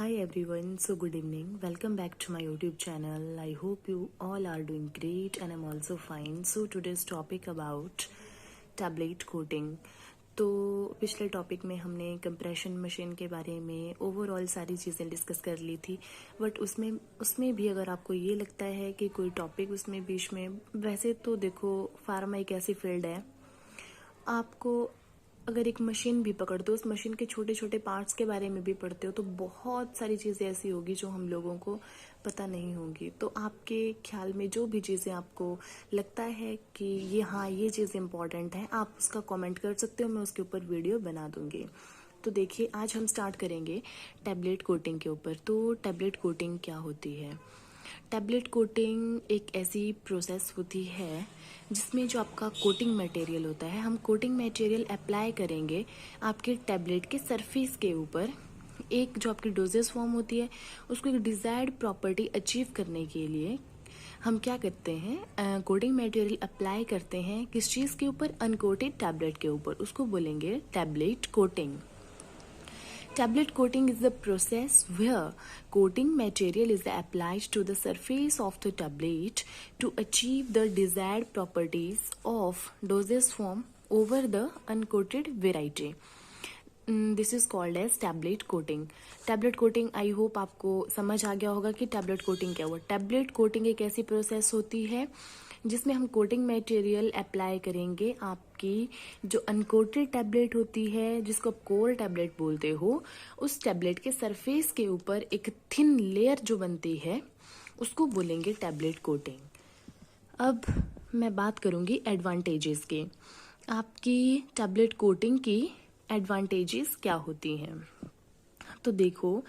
Hi everyone, so good evening. Welcome back to my YouTube channel. I hope you all are doing great and I'm also fine. So today's topic about tablet coating. तो पिछले topic में हमने compression machine के बारे में overall सारी चीज़ें discuss कर ली थी, बट उसमें भी अगर आपको ये लगता है कि कोई टॉपिक उसमें बीच में, वैसे तो देखो फार्मा एक ऐसी फील्ड है, आपको अगर एक मशीन भी पकड़ते हो, उस मशीन के छोटे छोटे पार्ट्स के बारे में भी पढ़ते हो, तो बहुत सारी चीज़ें ऐसी होगी जो हम लोगों को पता नहीं होंगी। तो आपके ख्याल में जो भी चीज़ें आपको लगता है कि ये चीज़ इम्पॉर्टेंट है, आप उसका कमेंट कर सकते हो, मैं उसके ऊपर वीडियो बना दूंगी। तो देखिए, आज हम स्टार्ट करेंगे टैबलेट कोटिंग के ऊपर। तो टैबलेट कोटिंग क्या होती है? टैबलेट कोटिंग एक ऐसी प्रोसेस होती है जिसमें जो आपका कोटिंग मटेरियल होता है, हम कोटिंग मटेरियल अप्लाई करेंगे आपके टैबलेट के सरफेस के ऊपर। एक जो आपकी डोजेस फॉर्म होती है, उसको एक डिजायर्ड प्रॉपर्टी अचीव करने के लिए हम क्या करते हैं, कोटिंग मटेरियल अप्लाई करते हैं किस चीज़ के ऊपर? अनकोटेड टैबलेट के ऊपर। उसको बोलेंगे tablet coating. Tablet coating is the process where coating material is applied to the surface of the tablet to achieve the desired properties of dosage form over the uncoated variety. This is called as tablet coating. Tablet coating, I hope आपको समझ आ गया होगा कि tablet coating क्या हुआ। Tablet coating एक ऐसी process होती है जिसमें हम कोटिंग मटेरियल अप्लाई करेंगे आपकी जो अनकोटेड टैबलेट होती है, जिसको आप कोल्ड टैबलेट बोलते हो, उस टैबलेट के सरफेस के ऊपर एक थिन लेयर जो बनती है उसको बोलेंगे टैबलेट कोटिंग। अब मैं बात करूंगी एडवांटेजेस की। आपकी टैबलेट कोटिंग की एडवांटेजेस क्या होती हैं? तो देखो,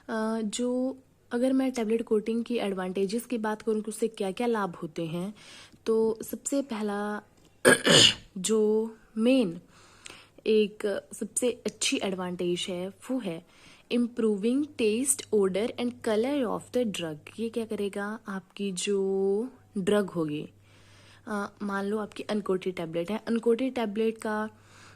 जो अगर मैं टैबलेट कोटिंग की एडवांटेजेस की बात करूं कि उससे क्या क्या लाभ होते हैं, तो सबसे पहला जो मेन एक सबसे अच्छी एडवांटेज है वो है improving taste, odour and colour of the drug. ये क्या करेगा? आपकी जो ड्रग होगी, मान लो आपकी अनकोटेड टैबलेट है, अनकोटेड टैबलेट का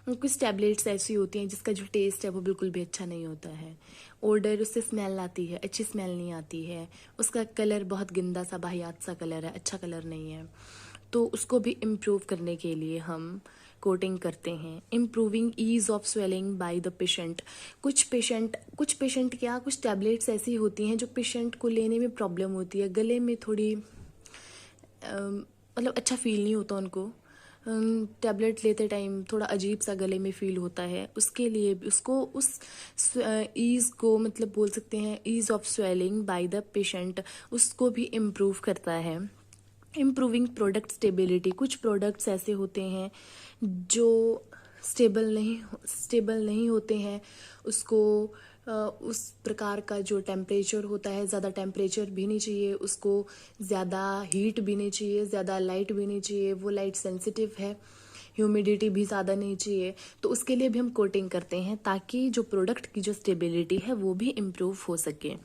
कुछ टैबलेट्स ऐसी होती हैं जिसका जो टेस्ट है वो बिल्कुल भी अच्छा नहीं होता है, ओडर उससे स्मेल आती है, अच्छी स्मेल नहीं आती है, उसका कलर बहुत गंदा सा वाहियात सा कलर है, अच्छा कलर नहीं है। तो उसको भी इम्प्रूव करने के लिए हम कोटिंग करते हैं। Improving ease of swallowing by the patient. कुछ पेशेंट क्या, कुछ टैबलेट्स ऐसी होती हैं जो पेशेंट को लेने में प्रॉब्लम होती है, गले में थोड़ी मतलब अच्छा फील नहीं होता उनको, टैबलेट लेते टाइम थोड़ा अजीब सा गले में फील होता है, उसके लिए उसको उस ईज़ को मतलब बोल सकते हैं ease of swallowing by the patient, उसको भी इम्प्रूव करता है। Improving product stability. कुछ प्रोडक्ट्स ऐसे होते हैं जो स्टेबल नहीं होते हैं, उसको उस प्रकार का जो टेम्परेचर होता है, ज़्यादा टेम्परेचर भी नहीं चाहिए उसको, ज़्यादा हीट भी नहीं चाहिए, ज़्यादा लाइट भी नहीं चाहिए, वो लाइट सेंसिटिव है, ह्यूमिडिटी भी ज़्यादा नहीं चाहिए। तो उसके लिए भी हम कोटिंग करते हैं ताकि जो प्रोडक्ट की जो स्टेबिलिटी है वो भी इम्प्रूव हो सके।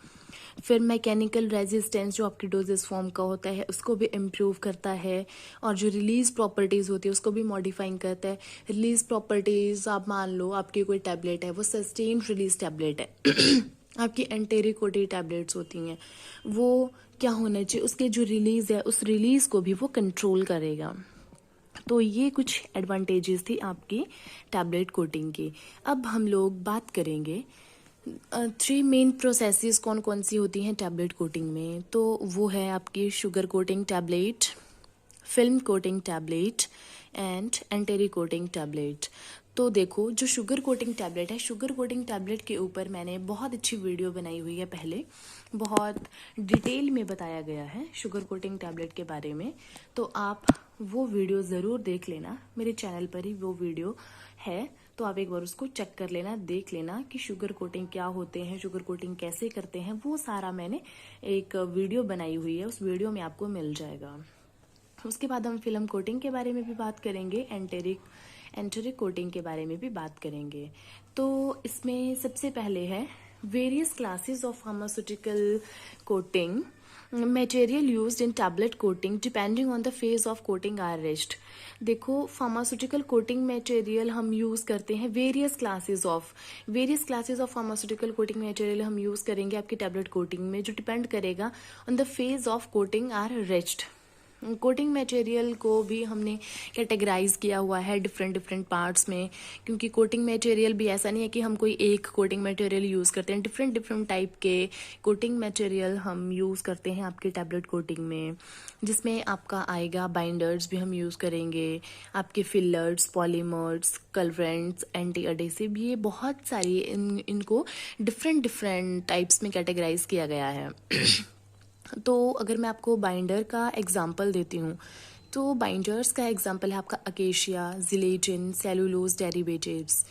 फिर मैकेनिकल रेजिस्टेंस जो आपकी डोजेस फॉर्म का होता है उसको भी इम्प्रूव करता है, और जो रिलीज प्रॉपर्टीज़ होती है उसको भी मॉडिफाइंग करता है। रिलीज प्रॉपर्टीज़, आप मान लो आपकी कोई टैबलेट है, वो सस्टेन रिलीज टैबलेट है आपकी एंटेरिकोटेड टैबलेट्स होती हैं, वो क्या होना चाहिए, उसके जो रिलीज है उस रिलीज को भी वो कंट्रोल करेगा। तो ये कुछ एडवांटेजेस थी आपकी टैबलेट कोटिंग की। अब हम लोग बात करेंगे 3 मेन प्रोसेसेस कौन कौन सी होती हैं टैबलेट कोटिंग में। तो वो है आपकी sugar coating tablet, film coating tablet and entry coating tablet. तो देखो, जो शुगर कोटिंग टैबलेट है, शुगर कोटिंग टैबलेट के ऊपर मैंने बहुत अच्छी वीडियो बनाई हुई है, पहले बहुत डिटेल में बताया गया है शुगर कोटिंग टैबलेट के बारे में। तो आप वो वीडियो ज़रूर देख लेना, मेरे चैनल पर ही वो वीडियो है, तो आप एक बार उसको चेक कर लेना, देख लेना कि शुगर कोटिंग क्या होते हैं, शुगर कोटिंग कैसे करते हैं, वो सारा मैंने एक वीडियो बनाई हुई है, उस वीडियो में आपको मिल जाएगा। उसके बाद हम फिल्म कोटिंग के बारे में भी बात करेंगे, एंटेरिक कोटिंग के बारे में भी बात करेंगे। तो इसमें सबसे पहले है various classes of pharmaceutical coating. Material used in tablet coating depending on the phase of coating are reached. देखो, फार्मास्यूटिकल कोटिंग मटेरियल हम यूज़ करते हैं various classes of pharmaceutical coating material हम यूज़ करेंगे आपकी टैबलेट कोटिंग में, जो depend करेगा on the phase of coating are reached. Coating material को भी हमने कैटेगराइज किया हुआ है डिफरेंट डिफरेंट पार्ट्स में, क्योंकि कोटिंग मटेरियल भी ऐसा नहीं है कि हम कोई एक कोटिंग मटेरियल यूज़ करते हैं। डिफरेंट डिफरेंट टाइप के कोटिंग मटेरियल हम यूज़ करते हैं आपके टैबलेट कोटिंग में, जिसमें आपका आएगा बाइंडर्स भी हम यूज़ करेंगे, आपके fillers, polymers, colourants, anti adhesive, ये बहुत सारी इनको डिफरेंट डिफरेंट टाइप्स में कैटेगराइज किया गया है। तो अगर मैं आपको बाइंडर का एग्जांपल देती हूँ, तो बाइंडर्स का एग्जांपल है आपका अकेशिया, जिलेटिन, सेलुलोज डेरिवेटिव्स।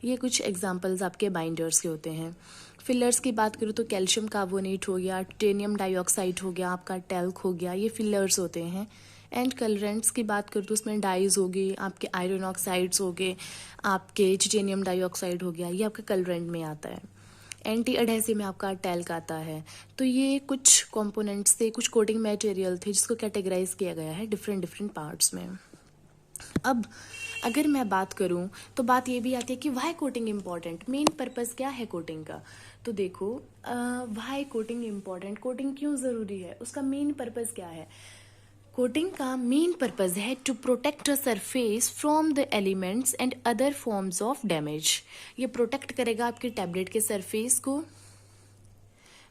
ये कुछ एग्जांपल्स आपके बाइंडर्स के होते हैं। फिलर्स की बात करूँ तो कैल्शियम कार्बोनेट हो गया, टिटेनियम डाइऑक्साइड हो गया, आपका टेल्क हो गया, ये फिलर्स होते हैं। एंड कलरेंट्स की बात करूँ तो उसमें डाइज हो गई, आपके आयरन ऑक्साइड्स हो गए, आपके टिटेनियम डाइऑक्साइड हो गया, ये आपका कलरेंट में आता है। एंटी अडेसिव में आपका टेल्क आता है। तो ये कुछ कंपोनेंट्स थे, कुछ कोटिंग मटेरियल थे जिसको कैटेगराइज किया गया है डिफरेंट डिफरेंट पार्ट्स में। अब अगर मैं बात करूं तो बात ये भी आती है कि why coating important, main purpose क्या है कोटिंग का। तो देखो, वाई कोटिंग इम्पॉर्टेंट, कोटिंग क्यों ज़रूरी है, उसका मेन पर्पस क्या है। कोटिंग का मेन पर्पज है to protect a surface from the elements and other forms of damage. ये प्रोटेक्ट करेगा आपके टैबलेट के सरफेस को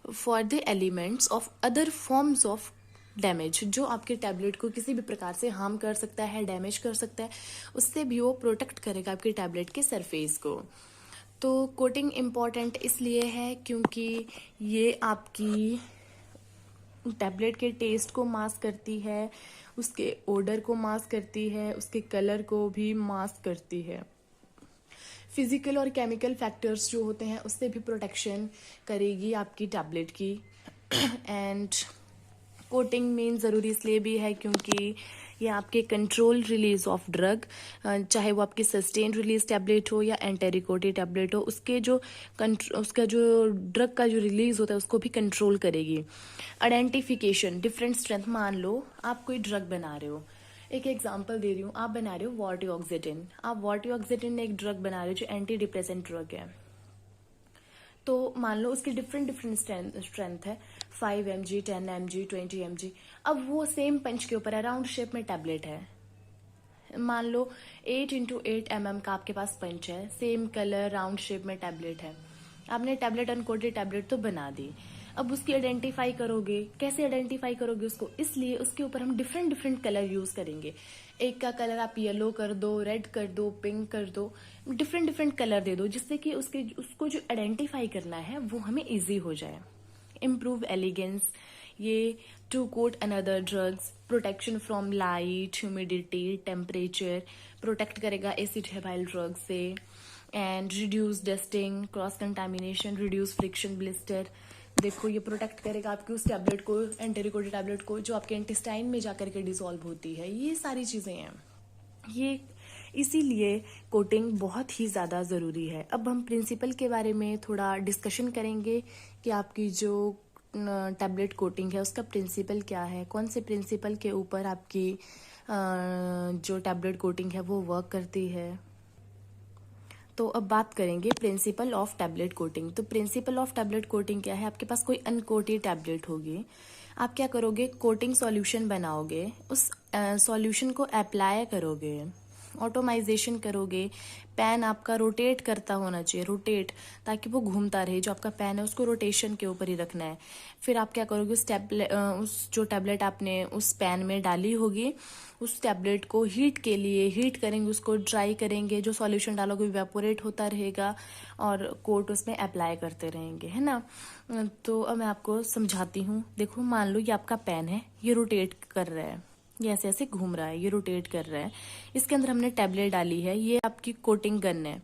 for the elements of other forms of damage, जो आपके टैबलेट को किसी भी प्रकार से हार्म कर सकता है, डैमेज कर सकता है, उससे भी वो प्रोटेक्ट करेगा आपके टैबलेट के सरफेस को। तो कोटिंग इम्पॉर्टेंट इसलिए है क्योंकि ये आपकी टैबलेट के टेस्ट को मास्क करती है, उसके ओडर को मास्क करती है, उसके कलर को भी मास्क करती है। फिजिकल और केमिकल फैक्टर्स जो होते हैं उससे भी प्रोटेक्शन करेगी आपकी टैबलेट की। एंड कोटिंग मेन ज़रूरी इसलिए भी है क्योंकि ये आपके कंट्रोल रिलीज ऑफ ड्रग, चाहे वो आपकी सस्टेन रिलीज टैबलेट हो या एंटेरिकोटी टैबलेट हो, उसका जो ड्रग का जो रिलीज होता है उसको भी कंट्रोल करेगी। आइडेंटिफिकेशन, डिफरेंट स्ट्रेंथ, मान लो आप कोई ड्रग बना रहे हो, एक एग्जांपल दे रही हूँ, आप बना रहे हो वॉर्टिऑक्सिटिन, आप वॉर्टिऑक्सिटिन एक ड्रग बना रहे हो जो एंटी डिप्रेसेंट ड्रग है। तो मान लो उसकी डिफरेंट डिफरेंट स्ट्रेंथ है, 5 mg, 10 mg, 20 mg। अब वो सेम पंच के ऊपर है, राउंड शेप में टैबलेट है, मान लो 8x8 mm का आपके पास पंच है, सेम कलर, राउंड शेप में टैबलेट है। आपने टैबलेट अनकोटेड टैबलेट तो बना दी। अब उसकी आइडेंटिफाई करोगे, कैसे आइडेंटिफाई करोगे उसको, इसलिए उसके ऊपर हम डिफरेंट डिफरेंट कलर यूज करेंगे। एक का कलर आप येलो कर दो, रेड कर दो, पिंक कर दो, डिफरेंट डिफरेंट कलर दे दो, जिससे कि उसको जो आइडेंटिफाई करना है वो हमें इजी हो जाए। इम्प्रूव एलिगेंस, ये to coat another drugs, protection from light, humidity, temperature, protect करेगा एसिड हेबाइल ड्रग से। And reduce dusting, cross contamination, reduce friction, blister. देखो, ये प्रोटेक्ट करेगा आपकी उस टैबलेट को, एंटेरिकोटी टैबलेट को, जो आपके इंटेस्टाइन में जाकर के डिसॉल्व होती है। ये सारी चीज़ें हैं, ये इसीलिए कोटिंग बहुत ही ज़्यादा ज़रूरी है। अब हम प्रिंसिपल के बारे में थोड़ा डिस्कशन करेंगे कि आपकी जो टैबलेट कोटिंग है उसका प्रिंसिपल क्या है, कौन से प्रिंसिपल के ऊपर आपकी जो टैबलेट कोटिंग है वो वर्क करती है। तो अब बात करेंगे प्रिंसिपल ऑफ टैबलेट कोटिंग। तो प्रिंसिपल ऑफ टैबलेट कोटिंग क्या है, आपके पास कोई अनकोटेड टैबलेट होगी, आप क्या करोगे, कोटिंग सॉल्यूशन बनाओगे, उस सॉल्यूशन को अप्लाई करोगे, ऑटोमाइजेशन करोगे, पेन आपका रोटेट करता होना चाहिए, रोटेट, ताकि वो घूमता रहे, जो आपका पेन है उसको रोटेशन के ऊपर ही रखना है। फिर आप क्या करोगे, उस जो टैबलेट आपने उस पेन में डाली होगी, उस टैबलेट को हीट के लिए हीट करेंगे, उसको ड्राई करेंगे, जो सॉल्यूशन डालोगे इवेपोरेट होता रहेगा और कोट उसमें अप्लाई करते रहेंगे, है ना। तो अब मैं आपको समझाती हूँ। देखो, मान लो ये आपका पेन है, ये रोटेट कर रहा है, ये ऐसे ऐसे घूम रहा है, ये रोटेट कर रहा है, इसके अंदर हमने टैबलेट डाली है, ये आपकी कोटिंग गन है।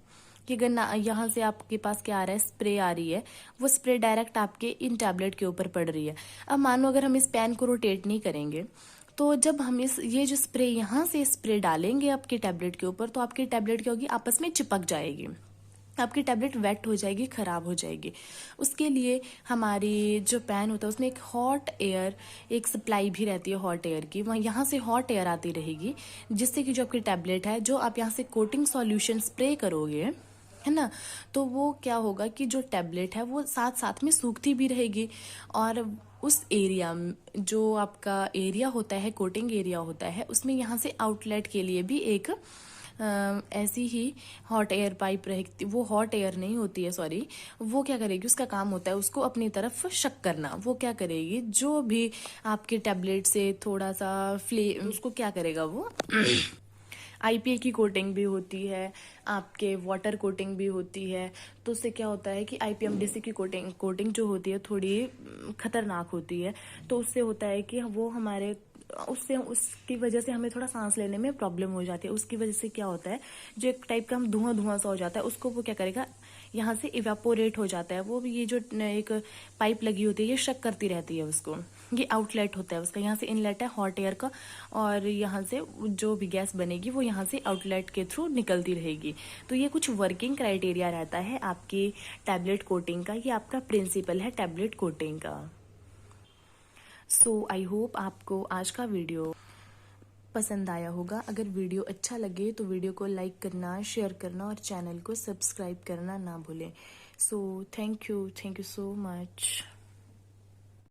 ये गन यहाँ से आपके पास क्या आ रहा है, स्प्रे आ रही है, वो स्प्रे डायरेक्ट आपके इन टैबलेट के ऊपर पड़ रही है। अब मानो अगर हम इस पेन को रोटेट नहीं करेंगे, तो जब हम ये जो स्प्रे यहाँ से स्प्रे डालेंगे आपके टैबलेट के ऊपर, तो आपकी टैबलेट क्या होगी, आपस में चिपक जाएगी, आपकी टैबलेट वेट हो जाएगी, ख़राब हो जाएगी। उसके लिए हमारी जो पैन होता है उसमें एक हॉट एयर, एक सप्लाई भी रहती है हॉट एयर की, वहाँ यहाँ से हॉट एयर आती रहेगी, जिससे कि जो आपकी टैबलेट है, जो आप यहाँ से कोटिंग सॉल्यूशन स्प्रे करोगे, है ना, तो वो क्या होगा कि जो टैबलेट है वो साथ साथ में सूखती भी रहेगी। और उस एरिया जो आपका एरिया होता है, कोटिंग एरिया होता है, उसमें यहाँ से आउटलेट के लिए भी एक ऐसी ही हॉट एयर पाइप रहेगी। वो हॉट एयर नहीं होती है, सॉरी, वो क्या करेगी, उसका काम होता है उसको अपनी तरफ शक करना। वो क्या करेगी, जो भी आपके टैबलेट से थोड़ा सा उसको क्या करेगा वो आईपीए की कोटिंग भी होती है, आपके वाटर कोटिंग भी होती है। तो उससे क्या होता है कि आईपीएमडीसी की कोटिंग जो होती है थोड़ी खतरनाक होती है। तो उससे होता है कि वो हमारे उसकी वजह से हमें थोड़ा सांस लेने में प्रॉब्लम हो जाती है। उसकी वजह से क्या होता है, जो एक टाइप का हम धुआं धुआं सा हो जाता है, उसको वो क्या करेगा, यहाँ से इवेपोरेट हो जाता है। वो भी ये जो एक पाइप लगी होती है ये शक करती रहती है उसको। ये आउटलेट होता है उसका, यहाँ से इनलेट है हॉट एयर का, और यहाँ से जो भी गैस बनेगी वो यहाँ से आउटलेट के थ्रू निकलती रहेगी। तो ये कुछ वर्किंग क्राइटेरिया रहता है आपकी टैबलेट कोटिंग का, ये आपका प्रिंसिपल है टैबलेट कोटिंग का। सो आई होप आपको आज का वीडियो पसंद आया होगा। अगर वीडियो अच्छा लगे तो वीडियो को लाइक करना, शेयर करना और चैनल को सब्सक्राइब करना ना भूलें। So thank you so much.